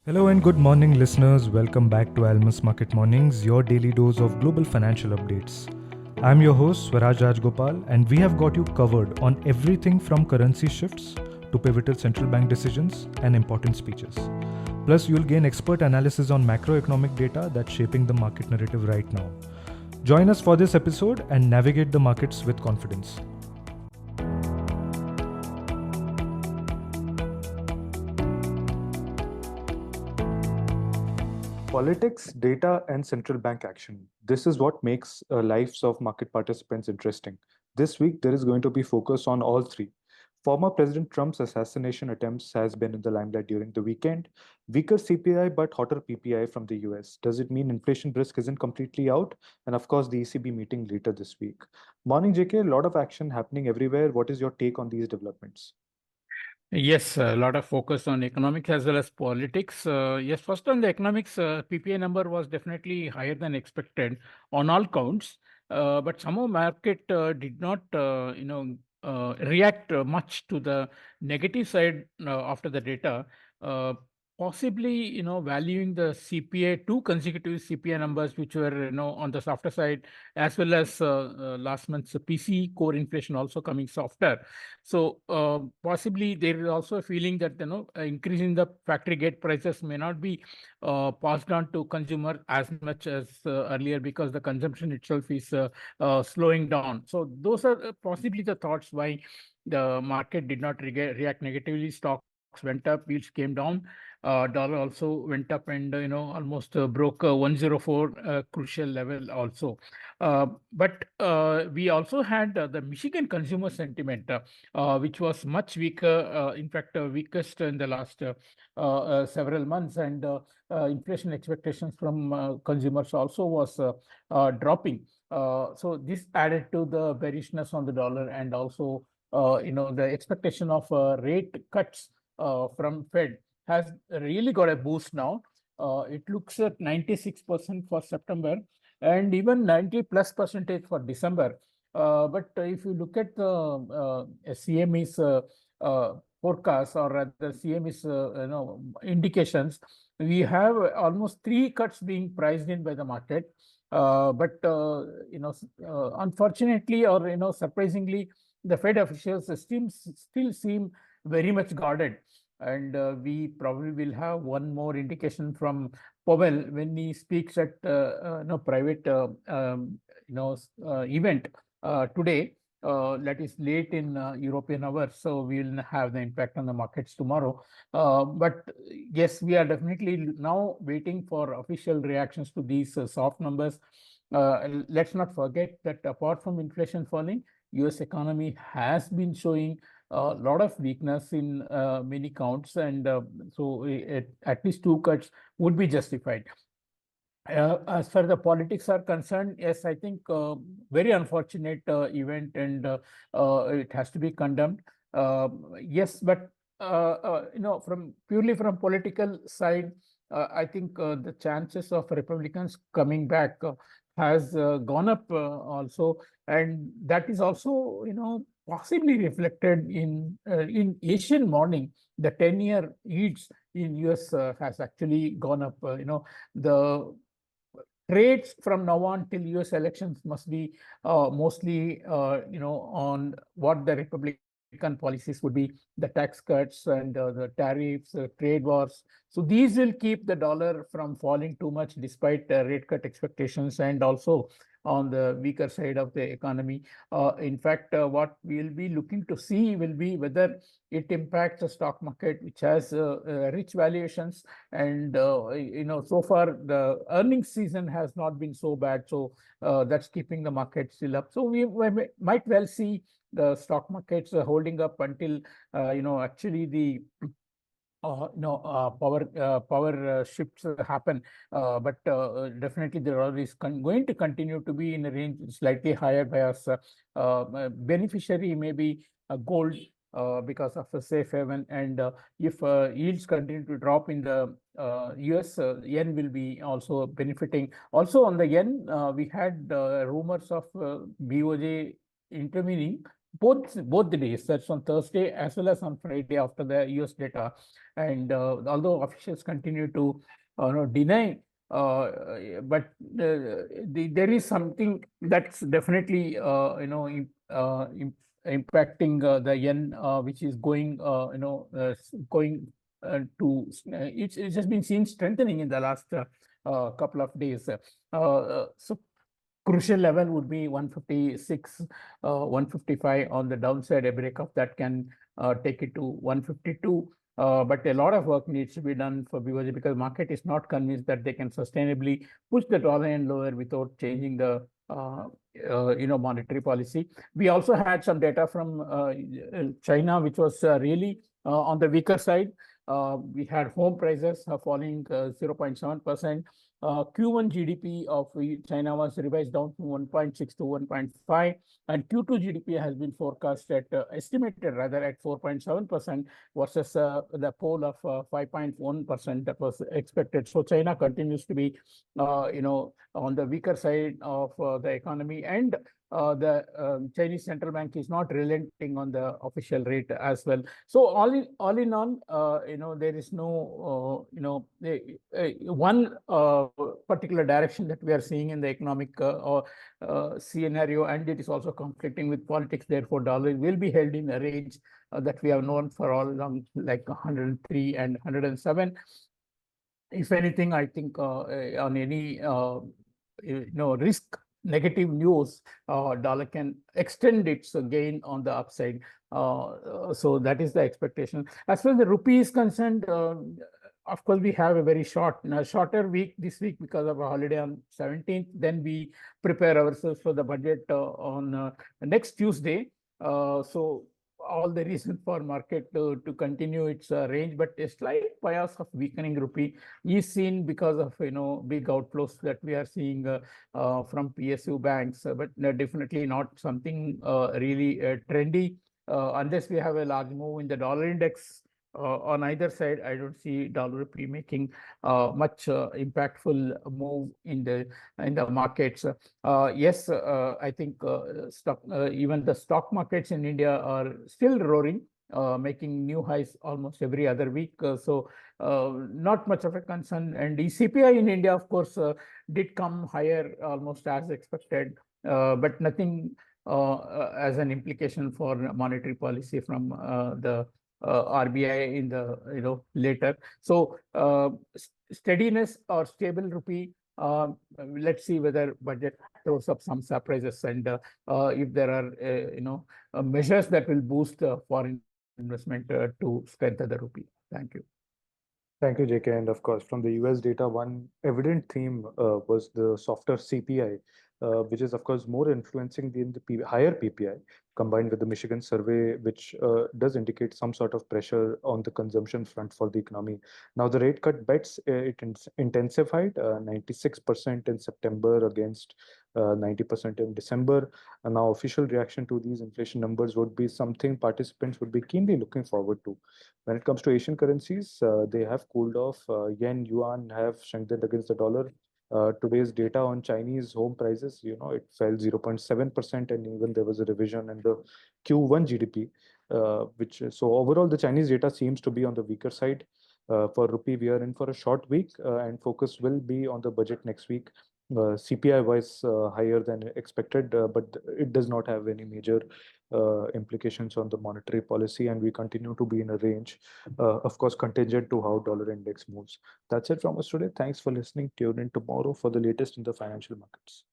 Hello and good morning, listeners. Welcome back to Almus Market Mornings, your daily dose of global financial updates. I'm your host, Swaraj Rajagopal, and we have got you covered on everything from currency shifts to pivotal central bank decisions and important speeches. Plus, you'll gain expert analysis on macroeconomic data that's shaping the market narrative right now. Join us for this episode and navigate the markets with confidence. Politics, data, and central bank action. This is what makes lives of market participants interesting. This week, there is going to be focus on all three. Former President Trump's assassination attempts has been in the limelight during the weekend. Weaker CPI but hotter PPI from the US. Does it mean inflation risk isn't completely out? And of course, the ECB meeting later this week. Morning, JK. A lot of action happening everywhere. What is your take on these developments? Yes, a lot of focus on economics as well as politics. Yes, first on the economics, PPI number was definitely higher than expected on all counts, but somehow market did not, react much to the negative side after the data. Uh, Possibly, valuing the CPI, two consecutive CPI numbers, which were, on the softer side, as well as last month's PC core inflation also coming softer. So possibly there is also a feeling that increasing the factory gate prices may not be passed on to consumer as much as earlier, because the consumption itself is slowing down. So those are possibly the thoughts why the market did not react negatively. Stocks went up, yields came down. Dollar also went up and almost broke 104 crucial level also. But we also had the Michigan consumer sentiment, which was much weaker, in fact, weakest in the last several months, and inflation expectations from consumers also was dropping. So this added to the bearishness on the dollar, and also the expectation of rate cuts from Fed has really got a boost now. It looks at 96% for September and even 90+% for December. But if you look at the CME's forecast, or rather CME's indications, we have almost three cuts being priced in by the market. But unfortunately, or surprisingly, the Fed officials still seem very much guarded, and we probably will have one more indication from Powell when he speaks at private event today. That is late in European hours, so we will have the impact on the markets tomorrow. But yes, we are definitely now waiting for official reactions to these soft numbers. Let's not forget that apart from inflation falling, US economy has been showing a lot of weakness in many counts, and so at least two cuts would be justified. As far as the politics are concerned, yes, I think very unfortunate event, and it has to be condemned. Yes, but from purely from political side, I think the chances of Republicans coming back has gone up also, and that is also possibly reflected in Asian morning. The 10-year yields in US has actually gone up. The trades from now on till US elections must be mostly on what the Republican policies would be, the tax cuts and the tariffs, trade wars. So these will keep the dollar from falling too much despite rate cut expectations, and also on the weaker side of the economy. In fact, what we'll be looking to see will be whether it impacts the stock market, which has rich valuations, and so far the earnings season has not been so bad, so that's keeping the market still up. So we might well see the stock markets holding up until actually the power shifts happen. But definitely there are always going to continue to be in a range slightly higher bias. Beneficiary may be gold, because of a safe haven, and if yields continue to drop in the US, yen will be also benefiting. Also on the yen, we had rumors of BOJ intervening both the days, that's on Thursday as well as on Friday after the US data. And although officials continue to deny, but there is something that's definitely impacting the yen, which is going going to it's just been seen strengthening in the last couple of days. So crucial level would be 156, 155 on the downside. A break of that can take it to 152. But a lot of work needs to be done for BOJ because market is not convinced that they can sustainably push the dollar yen lower without changing the monetary policy. We also had some data from China, which was really on the weaker side. We had home prices falling 0.7%. Q1 GDP of China was revised down from 1.6 to 1.5, and Q2 GDP has been forecast at estimated rather at 4.7% versus the poll of 5.1% that was expected. So China continues to be, on the weaker side of the economy, and the Chinese central bank is not relenting on the official rate as well. So all in all, there is no one particular direction that we are seeing in the economic scenario, and it is also conflicting with politics. Therefore, dollar will be held in a range that we have known for all along, like 103 and 107. If anything, I think on any risk negative news, dollar can extend its gain on the upside. So that is the expectation. As far as the rupee is concerned, of course, we have a very shorter week this week because of a holiday on 17th. Then we prepare ourselves for the budget on next Tuesday. So all the reason for market to continue its range, but a slight bias of weakening rupee is seen because of big outflows that we are seeing from PSU banks, but definitely not something really trendy unless we have a large move in the dollar index. On either side, I don't see dollar rupee making much impactful move in the markets. Yes, I think even the stock markets in India are still roaring, making new highs almost every other week. So not much of a concern. And the CPI in India, of course, did come higher almost as expected, but nothing as an implication for monetary policy from the RBI in the later. So steadiness or stable rupee. Let's see whether budget throws up some surprises, and if there are measures that will boost foreign investment to strengthen the rupee. Thank you. Thank you, JK. And of course, from the US data, one evident theme was the softer CPI, which is, of course, more influencing the higher PPI, combined with the Michigan survey, which does indicate some sort of pressure on the consumption front for the economy. Now, the rate cut bets, it intensified 96% in September against 90% in December. And now, official reaction to these inflation numbers would be something participants would be keenly looking forward to. When it comes to Asian currencies, they have cooled off. Yen, yuan have strengthened against the dollar. Today's data on Chinese home prices, it fell 0.7%, and even there was a revision in the Q1 GDP, so overall the Chinese data seems to be on the weaker side. For rupee, we are in for a short week, and focus will be on the budget next week. CPI was higher than expected, but it does not have any major implications on the monetary policy, and we continue to be in a range, of course, contingent to how dollar index moves. That's it from us today. Thanks for listening. Tune in tomorrow for the latest in the financial markets.